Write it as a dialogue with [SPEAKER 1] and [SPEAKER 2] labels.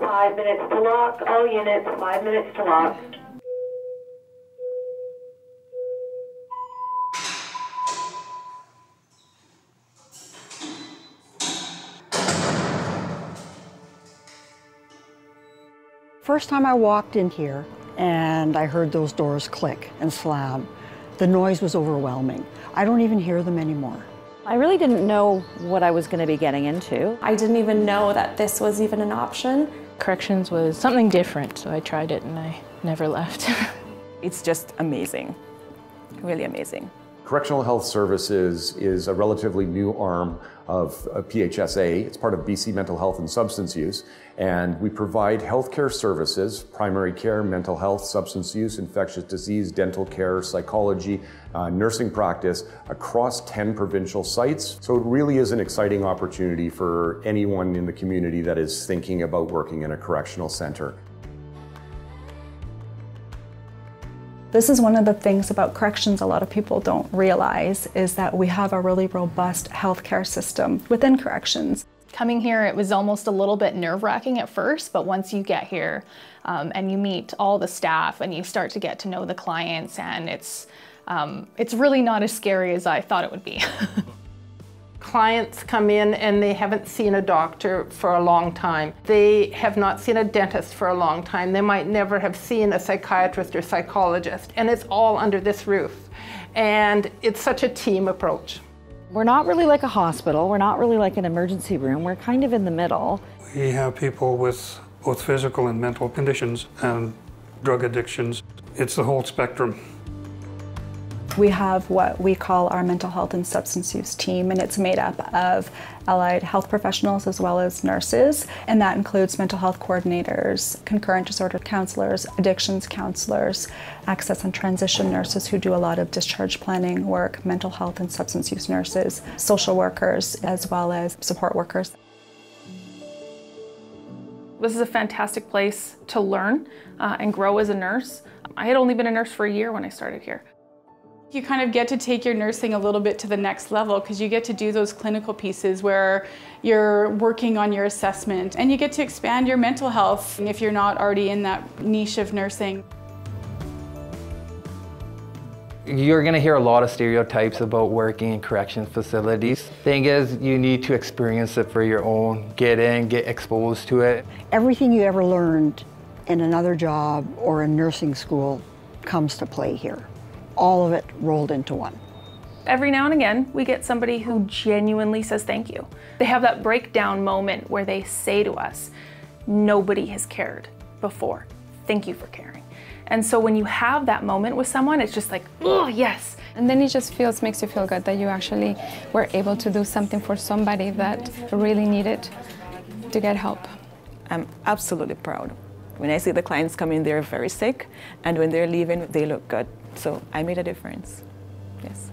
[SPEAKER 1] 5 minutes to lock. All units, 5 minutes to lock.
[SPEAKER 2] First time I walked in here and I heard those doors click and slam, the noise was overwhelming. I don't even hear them anymore.
[SPEAKER 3] I really didn't know what I was going to be getting into.
[SPEAKER 4] I didn't even know that this was even an option.
[SPEAKER 5] Corrections was something different, so I tried it and I never left.
[SPEAKER 6] It's just amazing, really amazing.
[SPEAKER 7] Correctional Health Services is a relatively new arm of PHSA. It's part of BC Mental Health and Substance Use, and we provide healthcare services, primary care, mental health, substance use, infectious disease, dental care, psychology, nursing practice across 10 provincial sites. So it really is an exciting opportunity for anyone in the community that is thinking about working in a correctional center.
[SPEAKER 8] This is one of the things about corrections a lot of people don't realize, is that we have a really robust healthcare system within corrections.
[SPEAKER 9] Coming here, it was almost a little bit nerve-wracking at first, but once you get here and you meet all the staff and you start to get to know the clients, and it's really not as scary as I thought it would be.
[SPEAKER 10] Clients come in and they haven't seen a doctor for a long time. They have not seen a dentist for a long time. They might never have seen a psychiatrist or psychologist, and it's all under this roof. And it's such a team approach.
[SPEAKER 3] We're not really like a hospital. We're not really like an emergency room. We're kind of in the middle.
[SPEAKER 11] We have people with both physical and mental conditions and drug addictions. It's the whole spectrum.
[SPEAKER 8] We have what we call our mental health and substance use team, and it's made up of allied health professionals as well as nurses, and that includes mental health coordinators, concurrent disorder counselors, addictions counselors, access and transition nurses who do a lot of discharge planning work, mental health and substance use nurses, social workers, as well as support workers.
[SPEAKER 12] This is a fantastic place to learn and grow as a nurse. I had only been a nurse for a year when I started here.
[SPEAKER 13] You kind of get to take your nursing a little bit to the next level, because you get to do those clinical pieces where you're working on your assessment, and you get to expand your mental health if you're not already in that niche of nursing.
[SPEAKER 14] You're going to hear a lot of stereotypes about working in corrections facilities. Thing is, you need to experience it for your own. Get in, get exposed to it.
[SPEAKER 2] Everything you ever learned in another job or in nursing school comes to play here. All of it rolled into one.
[SPEAKER 12] Every now and again, we get somebody who genuinely says thank you. They have that breakdown moment where they say to us, nobody has cared before. Thank you for caring. And so when you have that moment with someone, it's just like, oh, yes.
[SPEAKER 15] And then it just makes you feel good that you actually were able to do something for somebody that really needed to get help.
[SPEAKER 6] I'm absolutely proud. When I see the clients come in, they're very sick, and when they're leaving, they look good. So I made a difference, yes.